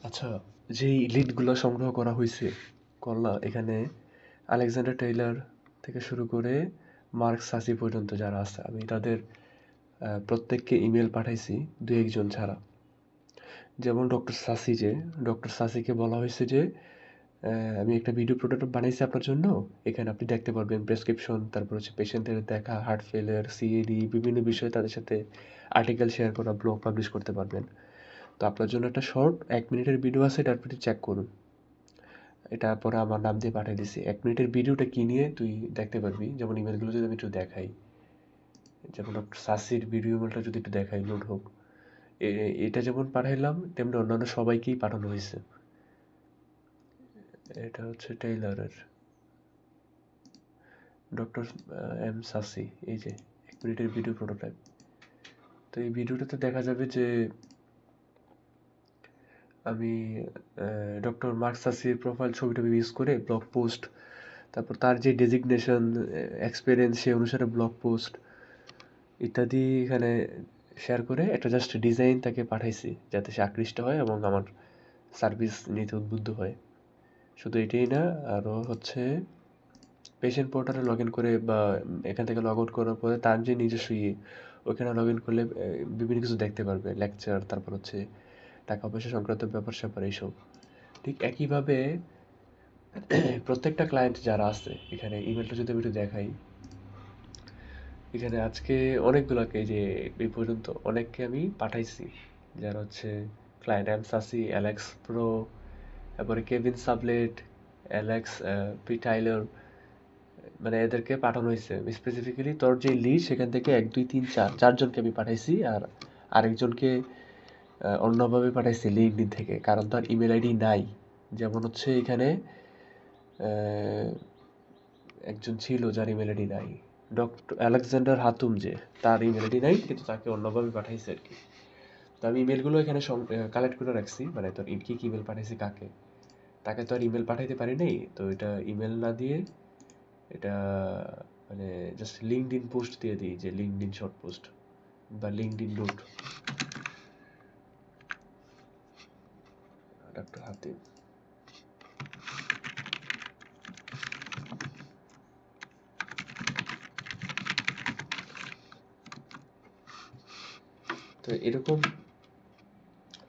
আচ্ছা, যেই লিডগুলো সংগ্রহ করা হয়েছে এখানে আলেকজান্ডার টেইলর থেকে শুরু করে মার্ক সাসি পর্যন্ত যারা আছে আমি তাদের প্রত্যেককে ইমেল পাঠাইছি দু একজন ছাড়া। যেমন ডক্টর সাসিকে বলা হয়েছে যে আমি একটা ভিডিও প্রোটোটাইপ বানাইছি আপনার জন্য, এখানে আপনি দেখতে পারবেন প্রেসক্রিপশন, তারপর হচ্ছে পেশেন্টের দেখা, হার্ট ফেলিয়ার, সিএডি, বিভিন্ন বিষয়ে তাদের সাথে আর্টিকেল শেয়ার করা, ব্লগ পাবলিশ করতে পারবেন। তো আপনার জন্য একটা শর্ট 1 মিনিটের ভিডিও আছে, এটা আপনি চেক করুন। এটা পরে আমার নাম দিয়ে পাঠিয়ে দিছি। 1 মিনিটের ভিডিওটা কি নিয়ে তুই দেখতে পারবি। যেমন ইমেলগুলো যদি আমি একটু দেখাই, যেমন ডক্টর সাসির ভিডিও ইমেলটা যদি একটু দেখাই, লোড হোক। এটা যেমন পাঠাইলাম তেমনি অন্যান্য সবাইকেই পাঠানো হয়েছে। এটা হচ্ছে টেইলরের, ডক্টর এম সাসি, এই যে 1 মিনিটের ভিডিও প্রোটোটাইপ। তো এই ভিডিওটাতে দেখা যাবে যে আমি ডক্টর মার্ক সাসির প্রোফাইল ছবিটা ইউজ করে ব্লগ পোস্ট, তারপর তার যে ডেজিগনেশন, এক্সপিরিয়েন্স, সে অনুসারে ব্লগ পোস্ট ইত্যাদি এখানে শেয়ার করে একটা জাস্ট ডিজাইন তাকে পাঠাইছি, যাতে সে আকৃষ্ট হয় এবং আমার সার্ভিস নিতে উদ্বুদ্ধ হয়। শুধু এটাই না, আরও হচ্ছে পেশেন্ট পোর্টালে লগ ইন করে বা এখান থেকে লগ আউট করার পরে তার যে নিজস্ব ওখানে লগ ইন করলে বিভিন্ন কিছু দেখতে পারবে, লেকচার, তারপর হচ্ছে টাকা পয়সা সংক্রান্ত ব্যাপার স্যাপার এইসব। ঠিক একইভাবে প্রত্যেকটা ক্লায়েন্ট যারা আছে এখানে ইমেলটা যদি আমি একটু দেখাই, এখানে আজকে অনেকগুলোকে, যে এই পর্যন্ত অনেককে আমি পাঠাইছি, যারা হচ্ছে ক্লায়েন্ট এম সাসি, অ্যালেক্স প্রো, তারপরে Kevin sublet, Alex P Taylor, মানে এদেরকে পাঠানো হয়েছে। স্পেসিফিক্যালি তোর যে লিড সেখান থেকে 1 2 3 4 চারজনকে আমি পাঠাইছি, আর আরেকজনকে অন্যভাবে পাঠাইছি লিঙ্কডিন থেকে, কারণ তার ইমেল আইডি নাই। যেমন হচ্ছে এখানে একজন ছিল যার ইমেল আইডি নাই, ডক্টর আলেকজান্ডার হাতুম, যে তার ইমেল আইডি নাই, কিন্তু তাকে অন্যভাবে পাঠাইছে আর কি। তো আমি ইমেলগুলো এখানে কালেক্ট করে রাখছি, মানে তোর কি কি ইমেল পাঠাইছি কাকে, তাকে তো আর ইমেল পাঠাইতে পারি নাই। তো এটা ইমেল না দিয়ে এটা মানে জাস্ট লিঙ্কডইন পোস্ট দিয়ে দিই, যে লিঙ্কডইন শর্ট পোস্ট বা লিঙ্কডইন নোট, ডক্টর হাতিম। তো এরকম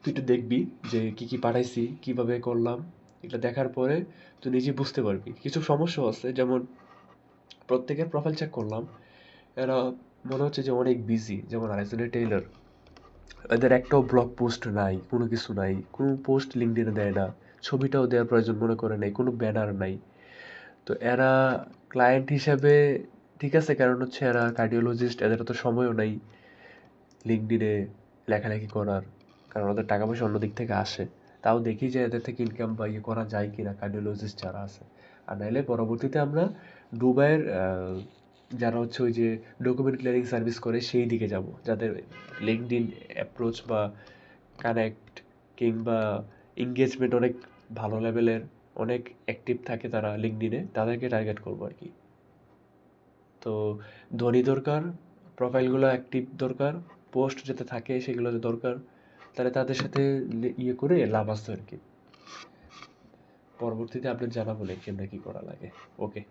তুই একটু দেখবি যে কি কি পাঠাইছি, কিভাবে করলাম। এটা দেখার পরে তুই নিজে বুঝতে পারবি কিছু সমস্যা আছে। যেমন প্রত্যেকের প্রোফাইল চেক করলাম, এরা মনে হচ্ছে যে অনেক বিজি। যেমন আলেকজান্ডার টেইলর, এদের একটাও ব্লগ পোস্ট নাই, কোনো কিছু নাই, কোনো পোস্ট লিঙ্কডইনে দেয় না, ছবিটাও দেওয়ার প্রয়োজন মনে করে নাই, কোনো ব্যানার নাই। তো এরা ক্লায়েন্ট হিসাবে ঠিক আছে, কারণ হচ্ছে এরা কার্ডিওলজিস্ট, এদের তো সময়ও নাই লিঙ্কডইনে লেখালেখি করার, কারণ ওদের টাকা পয়সা অন্য দিক থেকে আসে। তাও দেখি যে এদের থেকে ইনকাম বা করা যায় কিনা কার্ডিওলজিস্ট যারা আছে। আর নাইলে পরবর্তীতে আমরা দুবাইয়ের যারা হচ্ছে ওই যে ডকুমেন্ট ক্লিয়ারিং সার্ভিস করে সেই দিকে যাব, যাদের লিঙ্কডইন অ্যাপ্রোচ বা কানেক্ট কিংবা এঙ্গেজমেন্ট অনেক ভালো লেভেলের, অনেক অ্যাক্টিভ থাকে তারা লিঙ্কডইনে, তাদেরকে টার্গেট করবো আর কি। তো ধনী দরকার, প্রোফাইলগুলো অ্যাক্টিভ দরকার, পোস্ট যাতে থাকে সেগুলো দরকার, তাহলে তাদের সাথে করে লাভ আছে আর কি। পরবর্তীতে আপডেট জানাবো কেমনে কি করা লাগে। ওকে।